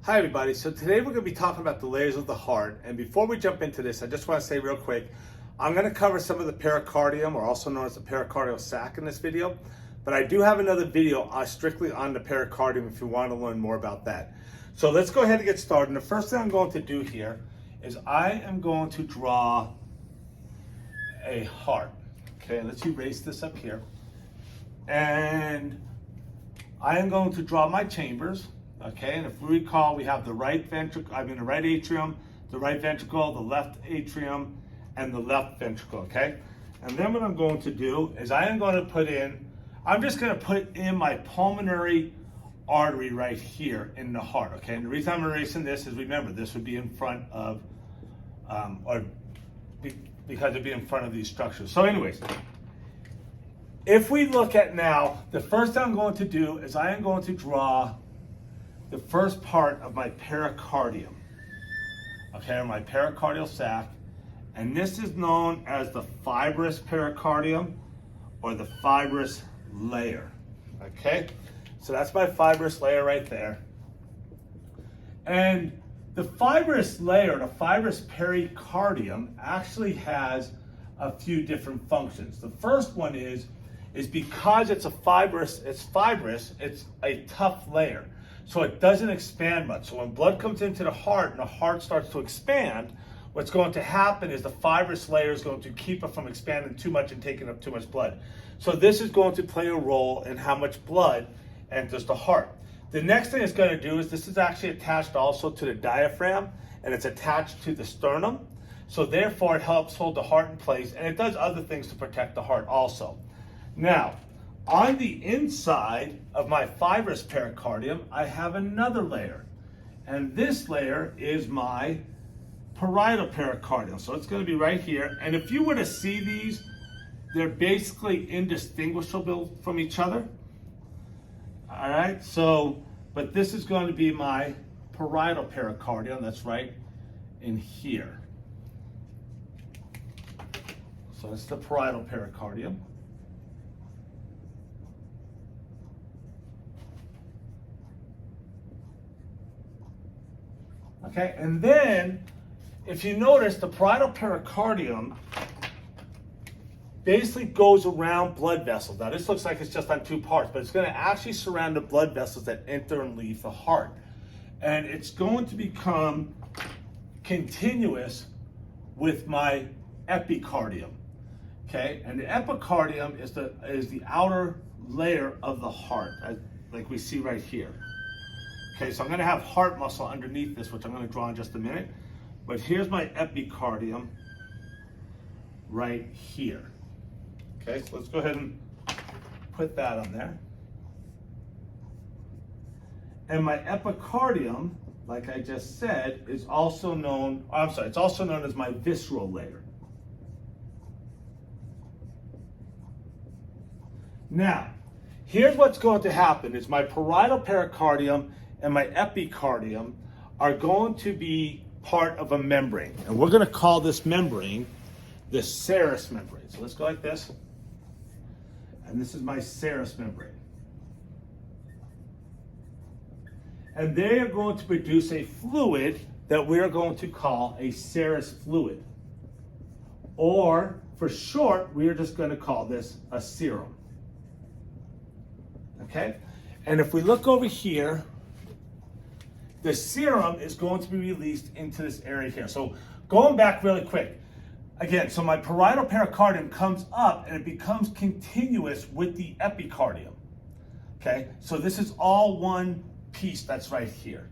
Hi everybody, so today we're going to be talking about the layers of the heart, and before we jump into this I just want to say real quick, I'm going to cover some of the pericardium, or also known as the pericardial sac, in this video, but I do have another video strictly on the pericardium if you want to learn more about that. So let's go ahead and get started. And the first thing I'm going to do here is I am going to draw a heart. Okay, let's erase this up here, and I am going to draw my chambers. Okay, and if we recall, we have the right ventricle, the right atrium, the right ventricle, the left atrium, and the left ventricle, okay? And then what I'm going to do is I'm just going to put in my pulmonary artery right here in the heart, okay? And the reason I'm erasing this is, remember, this would be in front of, because it'd be in front of these structures. So anyways, if we look at now, the first thing I'm going to do is I am going to draw the first part of my pericardium, okay, or my pericardial sac, and this is known as the fibrous pericardium or the fibrous layer, okay? So that's my fibrous layer right there. And the fibrous layer, the fibrous pericardium, actually has a few different functions. The first one is because it's fibrous, it's a tough layer. So it doesn't expand much. So when blood comes into the heart and the heart starts to expand, what's going to happen is the fibrous layer is going to keep it from expanding too much and taking up too much blood. So this is going to play a role in how much blood enters the heart. The next thing it's going to do is this is actually attached also to the diaphragm, and it's attached to the sternum. So therefore it helps hold the heart in place, and it does other things to protect the heart also. Now, on the inside of my fibrous pericardium, I have another layer. And this layer is my parietal pericardium. So it's going to be right here. And if you were to see these, they're basically indistinguishable from each other. All right, so, but this is going to be my parietal pericardium. That's right in here. So it's the parietal pericardium. Okay, and then if you notice, the parietal pericardium basically goes around blood vessels. Now this looks like it's just on two parts, but it's going to actually surround the blood vessels that enter and leave the heart. And it's going to become continuous with my epicardium. Okay, and the epicardium is the outer layer of the heart, like we see right here. Okay, so I'm going to have heart muscle underneath this, which I'm going to draw in just a minute. But here's my epicardium right here. Okay, so let's go ahead and put that on there. And my epicardium, like I just said, is also known, it's also known as my visceral layer. Now, here's what's going to happen is my parietal pericardium and my epicardium are going to be part of a membrane. And we're going to call this membrane the serous membrane. So let's go like this. And this is my serous membrane. And they are going to produce a fluid that we're going to call a serous fluid. Or, for short, we are just going to call this a serum. Okay? And if we look over here, the serum is going to be released into this area here. So going back really quick, again, so my parietal pericardium comes up and it becomes continuous with the epicardium. Okay, so this is all one piece that's right here.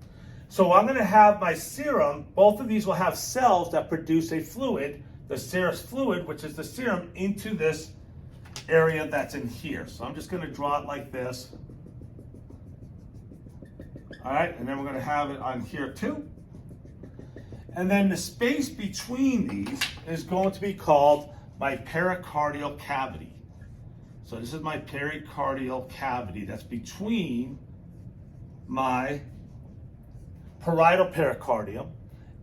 So I'm going to have my serum, both of these will have cells that produce a fluid, the serous fluid, which is the serum, into this area that's in here. So I'm just going to draw it like this. All right, and then we're going to have it on here too. And then the space between these is going to be called my pericardial cavity. So this is my pericardial cavity that's between my parietal pericardium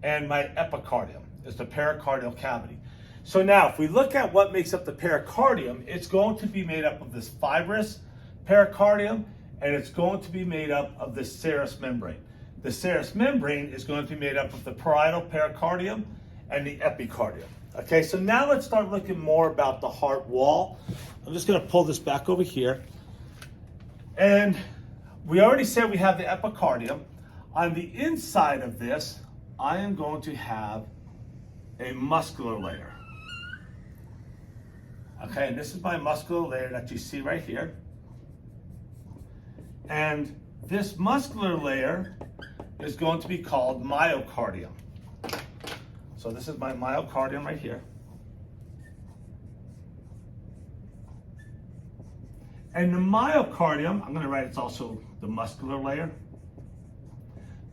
and my epicardium. Is the pericardial cavity. So now if we look at what makes up the pericardium, it's going to be made up of this fibrous pericardium, and it's going to be made up of the serous membrane. The serous membrane is going to be made up of the parietal pericardium and the epicardium. Okay, so now let's start looking more about the heart wall. I'm just going to pull this back over here. And we already said we have the epicardium. On the inside of this, I am going to have a muscular layer. Okay, and this is my muscular layer that you see right here. And this muscular layer is going to be called myocardium. So this is my myocardium right here. And the myocardium, I'm going to write it's also the muscular layer.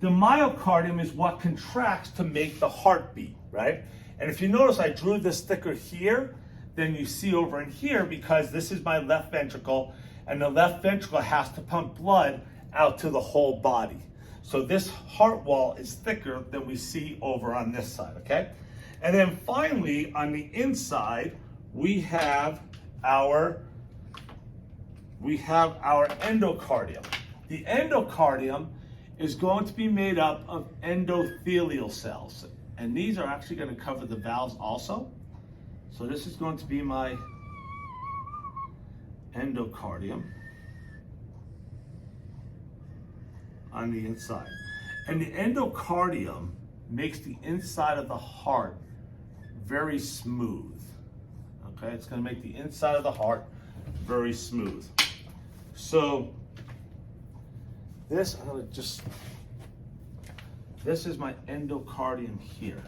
The myocardium is what contracts to make the heartbeat, right? And if you notice, I drew this thicker here than you see over in here because this is my left ventricle, and the left ventricle has to pump blood out to the whole body. So this heart wall is thicker than we see over on this side, okay? And then finally, on the inside, we have our endocardium. The endocardium is going to be made up of endothelial cells. And these are actually going to cover the valves also. So this is going to be my endocardium on the inside. And the endocardium makes the inside of the heart very smooth. Okay, it's going to make the inside of the heart very smooth. So this, this is my endocardium here.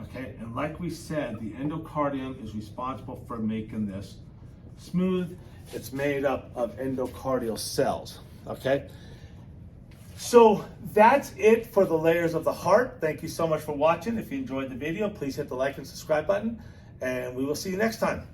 Okay, and like we said, the endocardium is responsible for making this smooth. It's made up of endocardial cells, okay? So that's it for the layers of the heart. Thank you so much for watching. If you enjoyed the video, please hit the like and subscribe button, and we will see you next time.